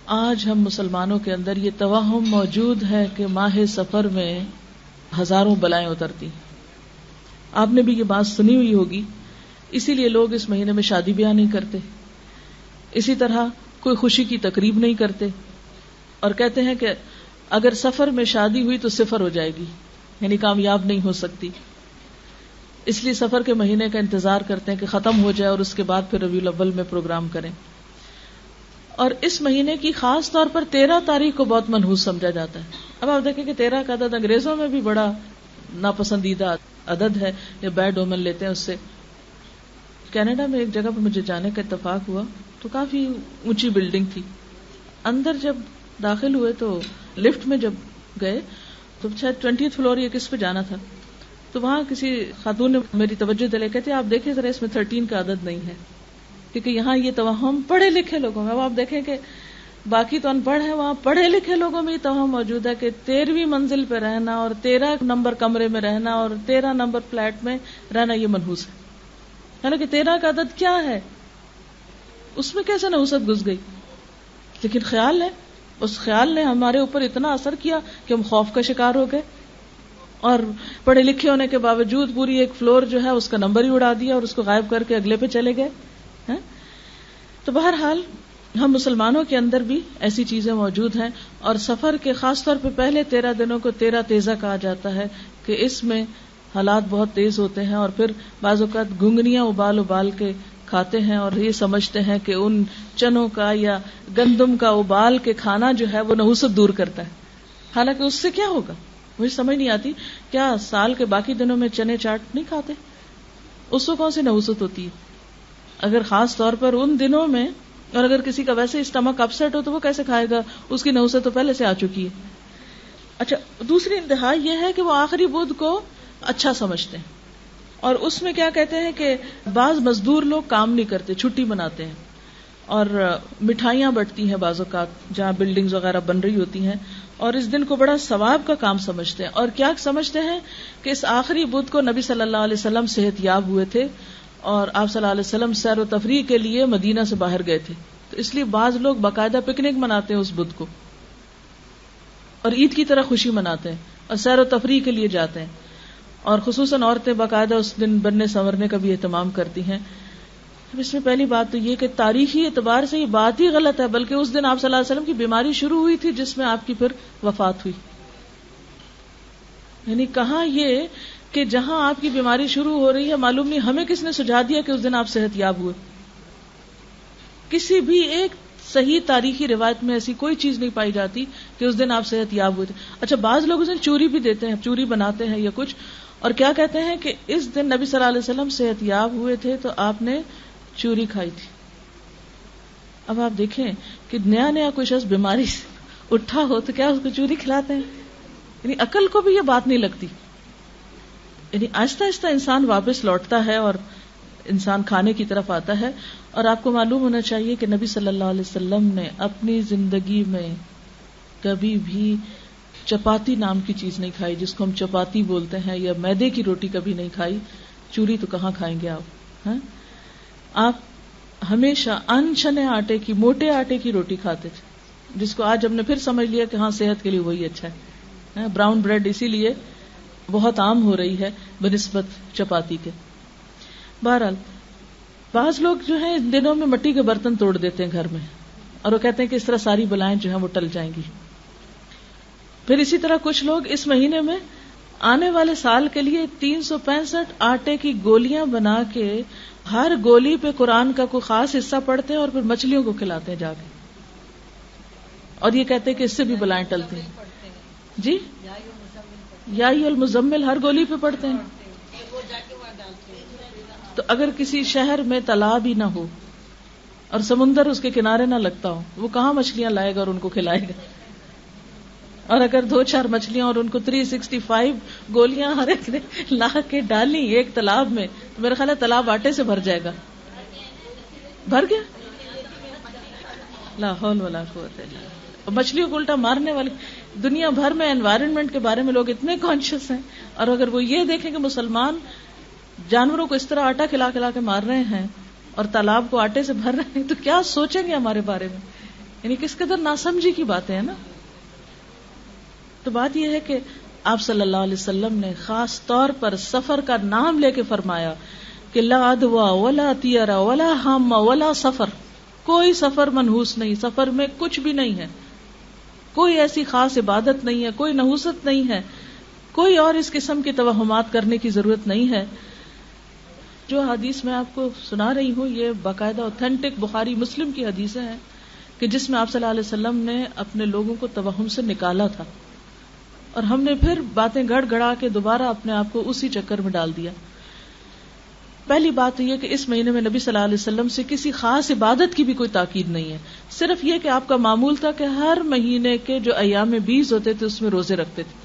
آج ہم مسلمانوں کے اندر یہ توہم موجود ہے کہ ماہ سفر میں ہزاروں بلائیں اترتی. آپ نے بھی یہ بات سنی ہوئی ہوگی، اسی لیے لوگ اس مہینے میں شادی بیاہ نہیں کرتے، اسی طرح کوئی خوشی کی تقریب نہیں کرتے، اور کہتے ہیں کہ اگر سفر میں شادی ہوئی تو صفر ہو جائے گی، یعنی کامیاب نہیں ہو سکتی. اس لیے سفر کے مہینے کا انتظار کرتے ہیں کہ ختم ہو جائے اور اس کے بعد پھر ربیع الاول میں پروگرام کریں. اور اس مہینے کی خاص طور پر 13 تاریخ کو بہت منحوس سمجھا جاتا ہے. اب آپ دیکھیں کہ 13 کا عدد انگریزوں میں بھی بڑا ناپسندیدہ عدد ہے، یہ بیڈ اومن لیتے ہیں اس سے. کینیڈا میں ایک جگہ پر مجھے جانے کا اتفاق ہوا تو کافی اونچی بلڈنگ تھی. اندر جب داخل ہوئے تو لفٹ میں جب گئے تو شاید 20th فلور یا کس پہ جانا تھا، تو وہاں کسی خاتون نے میری توجہ دلائی، کہتے آپ دیکھیں ذرا اس میں 13 کا عدد نہیں ہے، کیونکہ یہاں یہ توہم پڑھے لکھے لوگوں میں، اب آپ دیکھیں کہ باقی تو ان پڑھ ہیں، وہاں پڑھے لکھے لوگوں میں یہ توہم موجود ہے کہ 13ویں منزل پہ رہنا اور 13 نمبر کمرے میں رہنا اور 13 نمبر فلیٹ میں رہنا یہ منحوس ہے. حالانکہ 13 کا عدد کیا ہے، اس میں کیسے نحوست گھس گئی. لیکن خیال ہے، اس خیال نے ہمارے اوپر اتنا اثر کیا کہ ہم خوف کا شکار ہو گئے، اور پڑھے لکھے ہونے کے باوجود پوری ایک فلور جو ہے اس کا نمبر ہی اڑا دیا اور اس کو غائب کر کے اگلے پہ چلے گئے. تو بہرحال ہم مسلمانوں کے اندر بھی ایسی چیزیں موجود ہیں، اور سفر کے خاص طور پہ پہلے 13 دنوں کو 13 تیزہ کہا جاتا ہے کہ اس میں حالات بہت تیز ہوتے ہیں، اور پھر بعض اوقات گنگنیاں ابال ابال کے کھاتے ہیں اور یہ سمجھتے ہیں کہ ان چنوں کا یا گندم کا ابال کے کھانا جو ہے وہ نحوست دور کرتا ہے. حالانکہ اس سے کیا ہوگا مجھے سمجھ نہیں آتی. کیا سال کے باقی دنوں میں چنے چاٹ نہیں کھاتے؟ اس کو کون سی نحوست ہوتی ہے؟ اگر خاص طور پر ان دنوں میں، اور اگر کسی کا ویسے اسٹمک اپسیٹ ہو تو وہ کیسے کھائے گا، اس کی نحوست تو پہلے سے آ چکی ہے. اچھا، دوسری انتہا یہ ہے کہ وہ آخری بدھ کو اچھا سمجھتے ہیں، اور اس میں کیا کہتے ہیں کہ بعض مزدور لوگ کام نہیں کرتے، چھٹی مناتے ہیں، اور مٹھائیاں بٹتی ہیں بعض اوقات جہاں بلڈنگز وغیرہ بن رہی ہوتی ہیں، اور اس دن کو بڑا ثواب کا کام سمجھتے ہیں. اور کیا سمجھتے ہیں کہ اس آخری بدھ کو نبی صلی اللہ علیہ وسلم صحت یاب ہوئے تھے، اور آپ صلی اللہ علیہ وسلم سیر و تفریح کے لیے مدینہ سے باہر گئے تھے، تو اس لیے بعض لوگ باقاعدہ پکنک مناتے ہیں اس بدھ کو، اور عید کی طرح خوشی مناتے ہیں اور سیر و تفریح کے لیے جاتے ہیں. اور خصوصاً عورتیں باقاعدہ اس دن بننے سنورنے کا بھی اہتمام کرتی ہیں. اب اس میں پہلی بات تو یہ کہ تاریخی اعتبار سے یہ بات ہی غلط ہے، بلکہ اس دن آپ صلی اللہ علیہ وسلم کی بیماری شروع ہوئی تھی جس میں آپ کی پھر وفات ہوئی. یعنی کہاں یہ کہ جہاں آپ کی بیماری شروع ہو رہی ہے، معلوم نہیں ہمیں کس نے سجھا دیا کہ اس دن آپ صحت یاب ہوئے. کسی بھی ایک صحیح تاریخی روایت میں ایسی کوئی چیز نہیں پائی جاتی کہ اس دن آپ صحت یاب ہوئے تھے. اچھا، بعض لوگ اس دن چوری بھی دیتے ہیں، چوری بناتے ہیں یا کچھ، اور کیا کہتے ہیں کہ اس دن نبی صلی اللہ علیہ وسلم صحت یاب ہوئے تھے تو آپ نے چوری کھائی تھی. اب آپ دیکھیں کہ نیا نیا کوئی شخص بیماری سے اٹھا ہو تو کیا اس کو چوری کھلاتے ہیں؟ یعنی عقل کو بھی یہ بات نہیں لگتی. یعنی آہستہ آہستہ انسان واپس لوٹتا ہے اور انسان کھانے کی طرف آتا ہے. اور آپ کو معلوم ہونا چاہیے کہ نبی صلی اللہ علیہ وسلم نے اپنی زندگی میں کبھی بھی چپاتی نام کی چیز نہیں کھائی، جس کو ہم چپاتی بولتے ہیں، یا میدے کی روٹی کبھی نہیں کھائی. چوری تو کہاں کھائیں گے آپ؟ آپ ہمیشہ ان شنے آٹے کی، موٹے آٹے کی روٹی کھاتے تھے، جس کو آج ہم نے پھر سمجھ لیا کہ ہاں صحت کے لیے وہی اچھا ہے. براؤن بریڈ اسی لیے بہت عام ہو رہی ہے بنسبت چپاتی کے. بہرحال بعض لوگ جو ہیں ان دنوں میں مٹی کے برتن توڑ دیتے ہیں گھر میں، اور وہ کہتے ہیں کہ اس طرح ساری بلائیں جو ہیں وہ ٹل جائیں گی. پھر اسی طرح کچھ لوگ اس مہینے میں آنے والے سال کے لیے 365 آٹے کی گولیاں بنا کے ہر گولی پہ قرآن کا کوئی خاص حصہ پڑھتے ہیں اور پھر مچھلیوں کو کھلاتے ہیں جا کے، اور یہ کہتے ہیں کہ اس سے بھی بلائیں ٹلتی ہیں. جی، یا ایھا المزمل ہر گولی پہ پڑھتے ہیں. تو اگر کسی شہر میں تالاب ہی نہ ہو اور سمندر اس کے کنارے نہ لگتا ہو، وہ کہاں مچھلیاں لائے گا اور ان کو کھلائے گا؟ اور اگر 2-4 مچھلیاں اور ان کو 365 گولیاں ہر ایک نے لا کے ڈالی ایک تالاب میں، تو میرا خیال ہے تالاب آٹے سے بھر جائے گا. بھر گیا؟ لا حول ولا قوت الا باللہ. مچھلیوں کو الٹا مارنے والی دنیا بھر میں انوائرنمنٹ کے بارے میں لوگ اتنے کانشیس ہیں، اور اگر وہ یہ دیکھیں کہ مسلمان جانوروں کو اس طرح آٹا کھلا کھلا کے مار رہے ہیں اور تالاب کو آٹے سے بھر رہے ہیں، تو کیا سوچیں گے ہمارے بارے میں؟ یعنی کس قدر ناسمجھی کی باتیں ہیں نا. تو بات یہ ہے کہ آپ صلی اللہ علیہ وسلم نے خاص طور پر سفر کا نام لے کے فرمایا کہ لا عدوى ولا طیر ولا ہم ولا سفر. کوئی سفر منحوس نہیں، سفر میں کچھ بھی نہیں ہے، کوئی ایسی خاص عبادت نہیں ہے، کوئی نحوست نہیں ہے، کوئی اور اس قسم کی توہمات کرنے کی ضرورت نہیں ہے. جو حدیث میں آپ کو سنا رہی ہوں یہ باقاعدہ اوتھینٹک بخاری مسلم کی حدیثیں ہیں کہ جس میں آپ صلی اللہ علیہ وسلم نے اپنے لوگوں کو توہم سے نکالا تھا، اور ہم نے پھر باتیں گڑ گڑا کے دوبارہ اپنے آپ کو اسی چکر میں ڈال دیا. پہلی بات یہ کہ اس مہینے میں نبی صلی اللہ علیہ وسلم سے کسی خاص عبادت کی بھی کوئی تاکید نہیں ہے، صرف یہ کہ آپ کا معمول تھا کہ ہر مہینے کے جو ایام بیس ہوتے تھے اس میں روزے رکھتے تھے،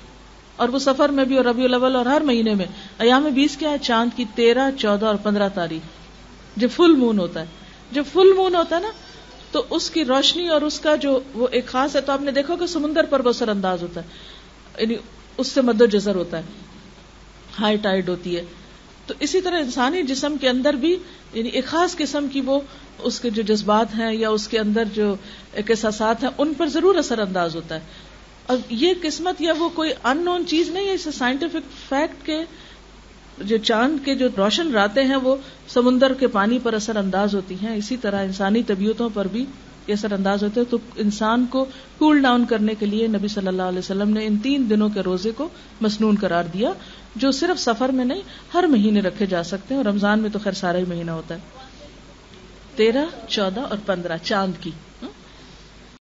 اور وہ سفر میں بھی اور ربیع الاول اور ہر مہینے میں. ایام بیس کیا ہے؟ چاند کی 13، 14 اور 15 تاریخ جب فل مون ہوتا ہے. جب فل مون ہوتا ہے نا تو اس کی روشنی اور اس کا جو وہ ایک خاص ہے. تو آپ نے دیکھا کہ سمندر پر بہت اثر انداز ہوتا ہے، یعنی اس سے مد و جزر ہوتا ہے، ہائی ٹائیڈ ہوتی ہے. تو اسی طرح انسانی جسم کے اندر بھی یعنی ایک خاص قسم کی وہ اس کے جو جذبات ہیں یا اس کے اندر جو ایک احساسات ہیں ان پر ضرور اثر انداز ہوتا ہے. اور یہ قسمت یا وہ کوئی ان نون چیز نہیں ہے، اسے سائنٹیفک فیکٹ کے جو چاند کے جو روشن راتیں ہیں وہ سمندر کے پانی پر اثر انداز ہوتی ہیں، اسی طرح انسانی طبیعتوں پر بھی یہ اثر انداز ہوتے ہیں. تو انسان کو کول ڈاؤن کرنے کے لیے نبی صلی اللہ علیہ وسلم نے ان 3 دنوں کے روزے کو مسنون قرار دیا، جو صرف سفر میں نہیں ہر مہینے رکھے جا سکتے ہیں. اور رمضان میں تو خیر سارا ہی مہینہ ہوتا ہے. 13، 14 اور 15 چاند کی